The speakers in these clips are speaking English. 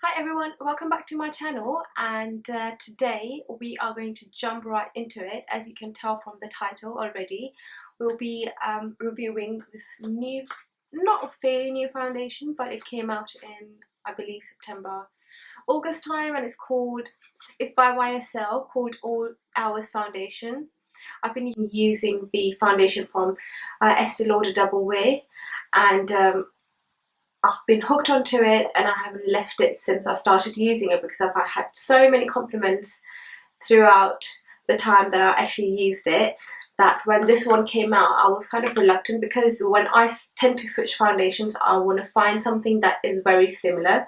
Hi everyone, welcome back to my channel, and today we are going to jump right into it. As you can tell from the title already, we'll be reviewing this new, not a fairly new foundation, but it came out in, I believe, August time, and it's by YSL, called All Hours foundation. I've been using the foundation from Estee Lauder Double Wear, and I've been hooked onto it, and I haven't left it since I started using it because I've had so many compliments throughout the time that I actually used it, that when this one came out I was kind of reluctant, because when I tend to switch foundations I want to find something that is very similar.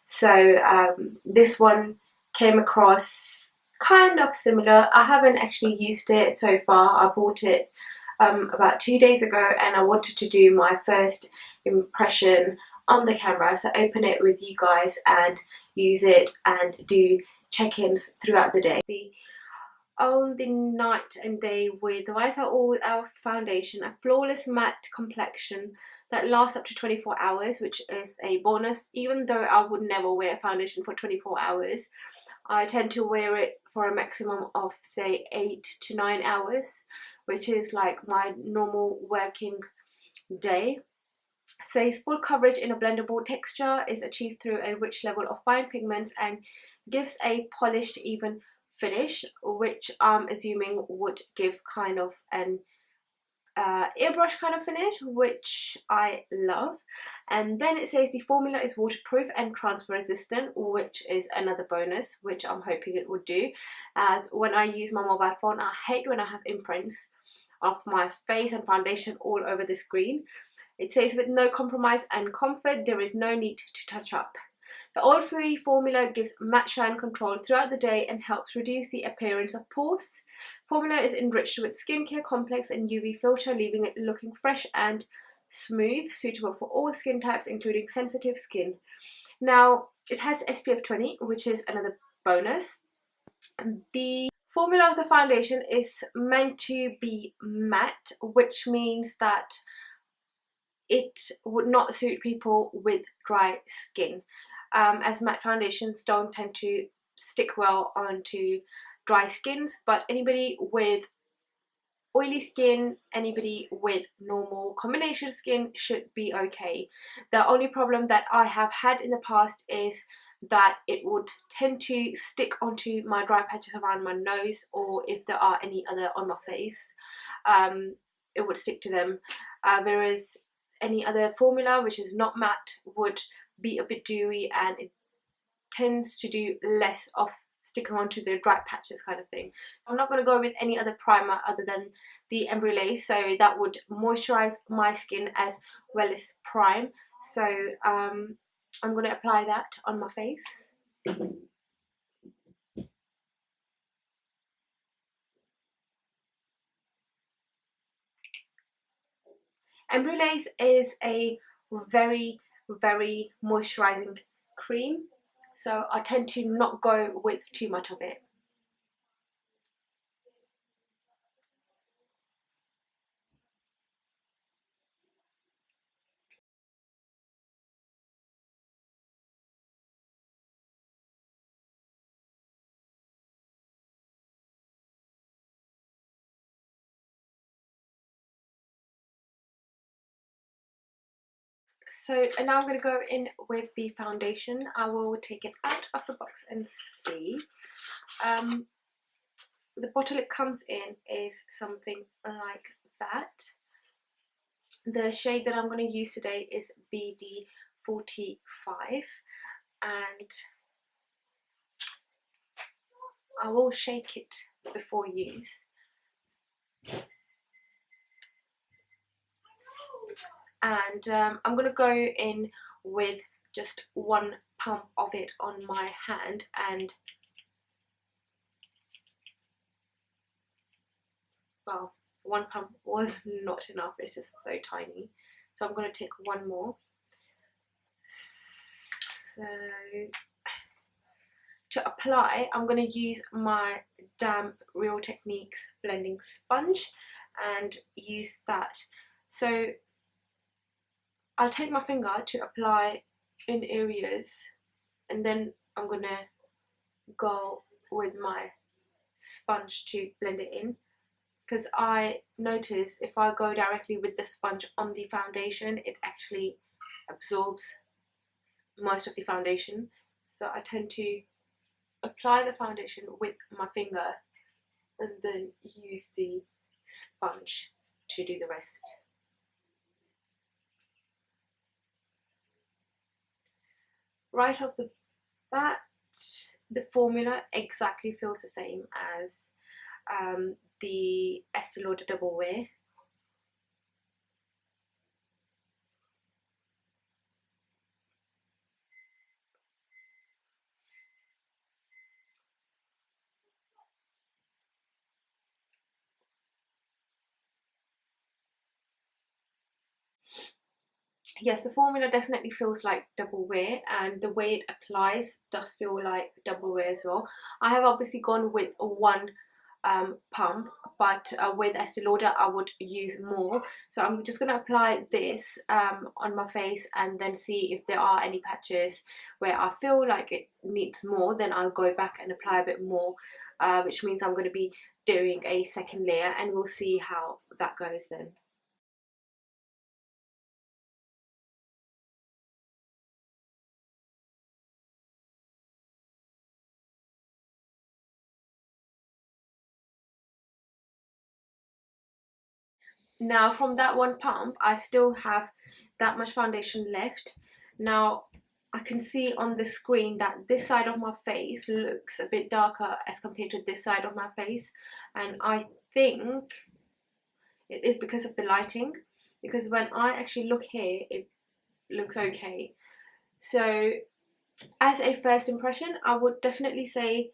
So this one came across kind of similar. I haven't actually used it so far. I bought it about 2 days ago, and I wanted to do my first impression on the camera, so open it with you guys and use it and do check-ins throughout the day. On the night and day with the YSL All Hours foundation, a flawless matte complexion that lasts up to 24 hours, which is a bonus. Even though I would never wear a foundation for 24 hours, I tend to wear it for a maximum of say 8 to 9 hours, which is like my normal working day. Says full coverage in a blendable texture is achieved through a rich level of fine pigments and gives a polished even finish, which I'm assuming would give kind of an airbrush kind of finish, which I love. And then it says the formula is waterproof and transfer resistant, which is another bonus, which I'm hoping it would do, as when I use my mobile phone I hate when I have imprints of my face and foundation all over the screen. It says with no compromise and comfort, there is no need to touch up. The oil-free formula gives matte shine control throughout the day and helps reduce the appearance of pores. Formula is enriched with skincare complex and UV filter, leaving it looking fresh and smooth, suitable for all skin types including sensitive skin. Now it has SPF 20, which is another bonus. The formula of the foundation is meant to be matte, which means that it would not suit people with dry skin, as matte foundations don't tend to stick well onto dry skins. But anybody with oily skin, anybody with normal combination skin should be okay. The only problem that I have had in the past is that it would tend to stick onto my dry patches around my nose, or if there are any other on my face, it would stick to them, whereas any other formula which is not matte would be a bit dewy, and it tends to do less of sticking onto the dry patches kind of thing. So I'm not going to go with any other primer other than the Embryolase, so that would moisturize my skin as well as prime. So I'm going to apply that on my face. Embryolase is a very moisturizing cream, so I tend to not go with too much of it. So and now I'm going to go in with the foundation. I will take it out of the box and see. The bottle it comes in is something like that. The shade that I'm going to use today is BD45, and I will shake it before use. And I'm going to go in with just one pump of it on my hand, and well, one pump was not enough, it's just so tiny, so I'm going to take one more. So to apply, I'm going to use my damp Real Techniques blending sponge and use that. So I'll take my finger to apply in areas and then I'm gonna go with my sponge to blend it in, because I notice if I go directly with the sponge on the foundation, it actually absorbs most of the foundation. So I tend to apply the foundation with my finger and then use the sponge to do the rest. Right off the bat, the formula exactly feels the same as the Estee Lauder Double Wear. Yes, the formula definitely feels like double wear, and the way it applies does feel like double wear as well. I have obviously gone with one pump, but with Estee Lauder I would use more. So I'm just going to apply this on my face and then see if there are any patches where I feel like it needs more. Then I'll go back and apply a bit more, which means I'm going to be doing a second layer, and we'll see how that goes then. Now from that one pump, I still have that much foundation left. Now I can see on the screen that this side of my face looks a bit darker as compared to this side of my face, and I think it is because of the lighting, because when I actually look here it looks okay. So as a first impression, I would definitely say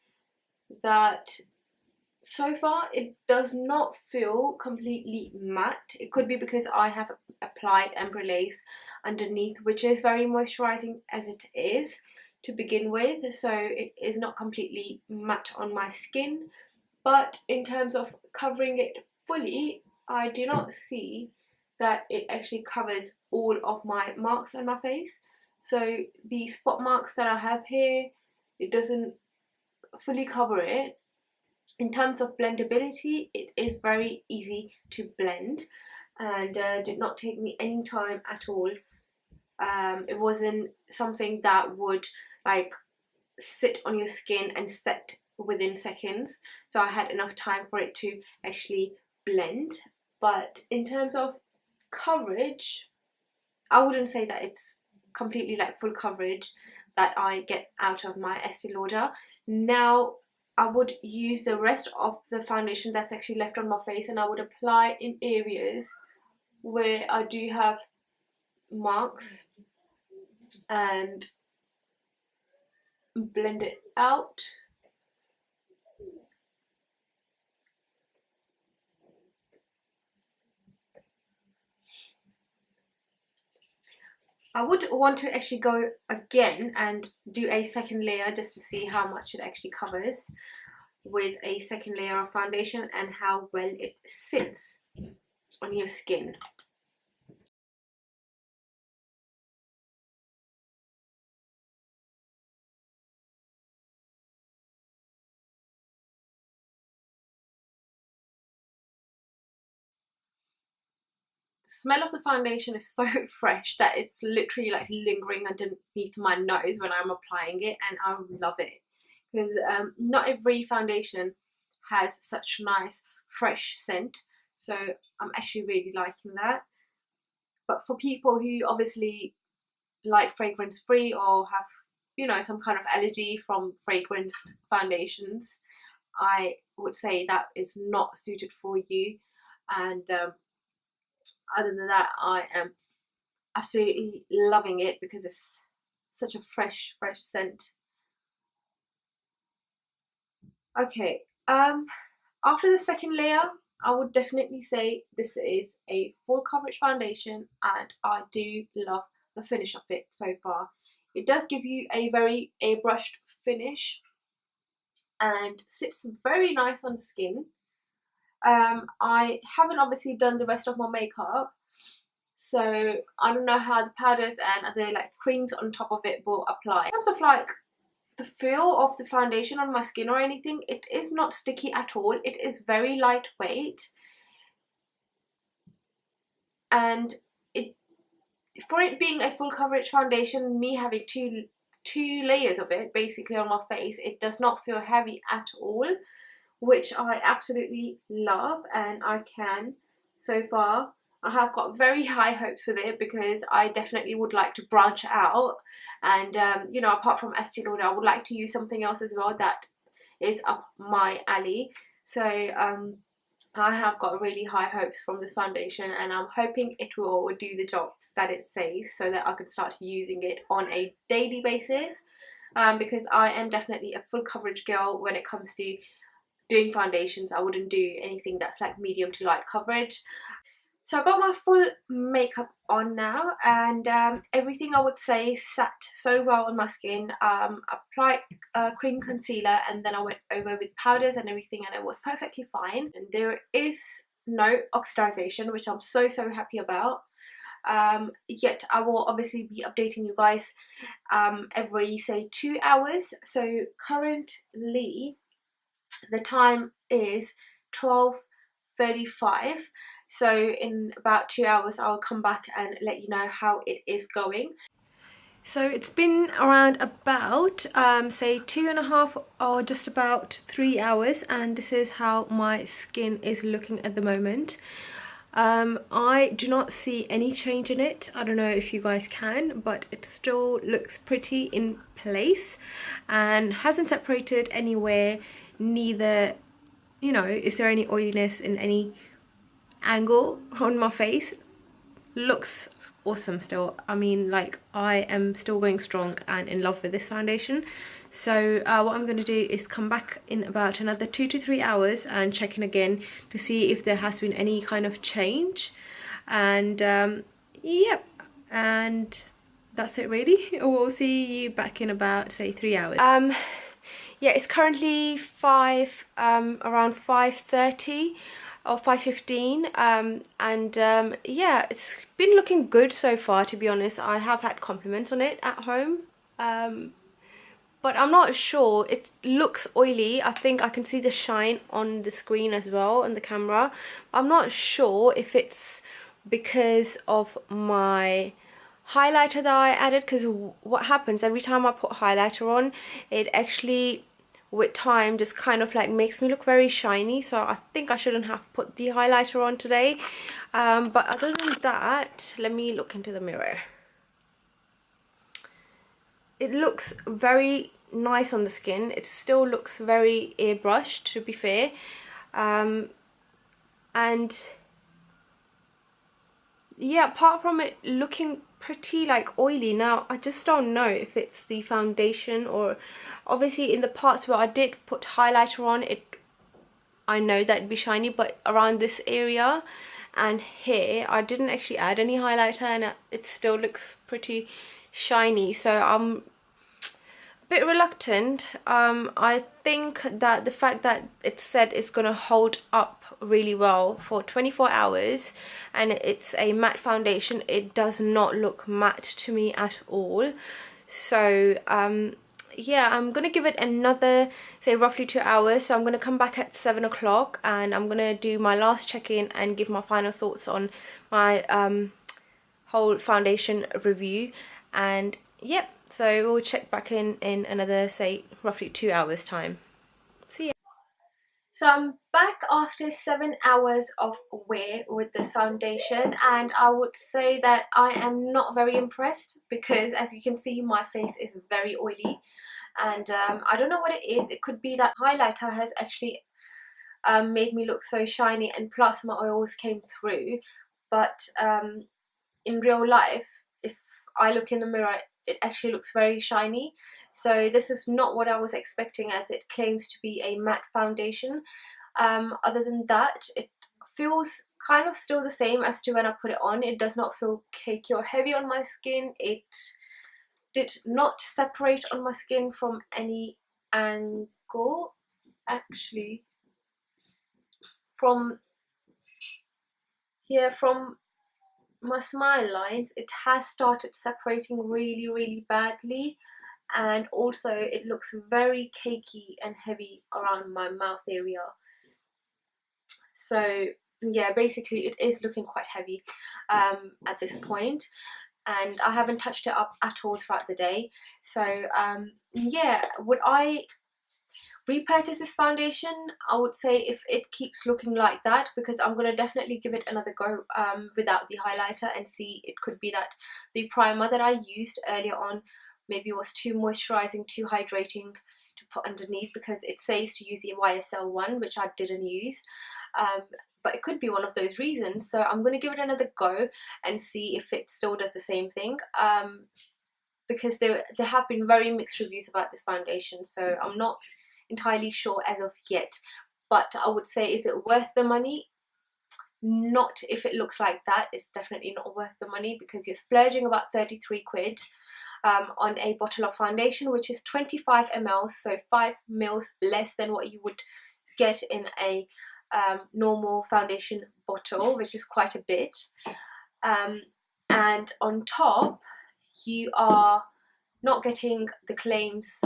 that so far it does not feel completely matte. It could be because I have applied Embry Lace underneath, which is very moisturizing as it is to begin with, so it is not completely matte on my skin. But in terms of covering it fully, I do not see that it actually covers all of my marks on my face. So the spot marks that I have here, it doesn't fully cover it. In terms of blendability, it is very easy to blend, and did not take me any time at all. It wasn't something that would like sit on your skin and set within seconds, so I had enough time for it to actually blend. But in terms of coverage, I wouldn't say that it's completely like full coverage that I get out of my Estee Lauder. Now I would use the rest of the foundation that's actually left on my face, and I would apply in areas where I do have marks and blend it out. I would want to actually go again and do a second layer just to see how much it actually covers with a second layer of foundation and how well it sits on your skin. The smell of the foundation is so fresh that it's literally like lingering underneath my nose when I'm applying it, and I love it because not every foundation has such nice fresh scent, so I'm actually really liking that. But for people who obviously like fragrance free or have, you know, some kind of allergy from fragranced foundations, I would say that is not suited for you. And other than that, I am absolutely loving it because it's such a fresh scent. Okay, after the second layer, I would definitely say this is a full coverage foundation, and I do love the finish of it so far. It does give you a very airbrushed finish and sits very nice on the skin. I haven't obviously done the rest of my makeup, so I don't know how the powders and other like creams on top of it will apply. In terms of like the feel of the foundation on my skin or anything, it is not sticky at all. It is very lightweight, and it, for it being a full coverage foundation, me having two layers of it basically on my face, it does not feel heavy at all, which I absolutely love. And so far I have got very high hopes with it, because I definitely would like to branch out and you know, apart from Estee Lauder, I would like to use something else as well that is up my alley. So I have got really high hopes from this foundation, and I'm hoping it will do the jobs that it says, so that I can start using it on a daily basis, because I am definitely a full coverage girl when it comes to doing foundations. I wouldn't do anything that's like medium to light coverage. So I got my full makeup on now, and everything I would say sat so well on my skin. Applied cream concealer, and then I went over with powders and everything, and it was perfectly fine. And there is no oxidization, which I'm so happy about. Yet I will obviously be updating you guys every, say, 2 hours. So currently the time is 12:35. So in about 2 hours I'll come back and let you know how it is going. So it's been around about say 2.5 or just about 3 hours, and this is how my skin is looking at the moment. I do not see any change in it. I don't know if you guys can, but it still looks pretty in place and hasn't separated anywhere. Neither, you know, is there any oiliness in any angle on my face. Looks awesome still. I mean, like, I am still going strong and in love with this foundation. So what I'm going to do is come back in about another 2 to 3 hours and check in again to see if there has been any kind of change. And yep, and that's it really. We'll see you back in about, say, 3 hours. Yeah, it's currently around 5:30 or 5:15, and yeah, it's been looking good so far, to be honest. I have had compliments on it at home, but I'm not sure. It looks oily. I think I can see the shine on the screen as well, on the camera. I'm not sure if it's because of my highlighter that I added, because what happens every time I put highlighter on, it actually with time just kind of like makes me look very shiny. So I think I shouldn't have put the highlighter on today, but other than that, let me look into the mirror. It looks very nice on the skin. It still looks very airbrushed, to be fair, and yeah, apart from it looking pretty like oily, now I just don't know if it's the foundation, or obviously in the parts where I did put highlighter on it, I know that it'd be shiny, but around this area and here I didn't actually add any highlighter, and it still looks pretty shiny. So I'm a bit reluctant. I think that the fact that it said it's gonna hold up really well for 24 hours and it's a matte foundation, it does not look matte to me at all. So yeah, I'm gonna give it another, say, roughly 2 hours. So I'm gonna come back at 7 o'clock and I'm gonna do my last check-in and give my final thoughts on my whole foundation review. And yep, so we'll check back in another, say, roughly 2 hours time. See ya. So I'm back after 7 hours of wear with this foundation, and I would say that I am not very impressed, because as you can see my face is very oily, and I don't know what it is. It could be that highlighter has actually made me look so shiny, and plus my oils came through. But in real life, if I look in the mirror, it actually looks very shiny. So this is not what I was expecting, as it claims to be a matte foundation. Other than that, it feels kind of still the same as to when I put it on. It does not feel cakey or heavy on my skin. It did not separate on my skin from any angle. Actually, from here, from my smile lines, it has started separating really badly, and also it looks very cakey and heavy around my mouth area. So yeah, basically it is looking quite heavy at this point, and I haven't touched it up at all throughout the day. So yeah, would I repurchase this foundation? I would say if it keeps looking like that, because I'm going to definitely give it another go without the highlighter and see. It could be that the primer that I used earlier on maybe was too moisturizing, too hydrating to put underneath, because it says to use the YSL one, which I didn't use. But it could be one of those reasons, so I'm going to give it another go and see if it still does the same thing, because there have been very mixed reviews about this foundation, so I'm not entirely sure as of yet. But I would say, is it worth the money? Not if it looks like that. It's definitely not worth the money, because you're splurging about 33 quid on a bottle of foundation, which is 25 ml, so 5 mils less than what you would get in a normal foundation bottle, which is quite a bit. And on top, you are not getting the claims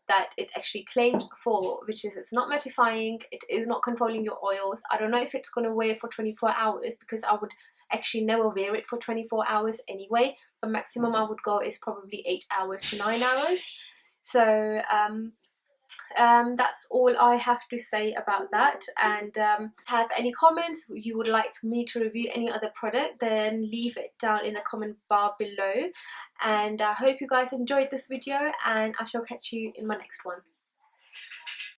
that it actually claimed for, which is it's not mattifying, it is not controlling your oils. I don't know if it's going to wear for 24 hours, because I would actually never wear it for 24 hours anyway. The maximum I would go is probably 8 hours to 9 hours. So that's all I have to say about that. And have any comments you would like me to review any other product, then leave it down in the comment bar below. And I hope you guys enjoyed this video, and I shall catch you in my next one.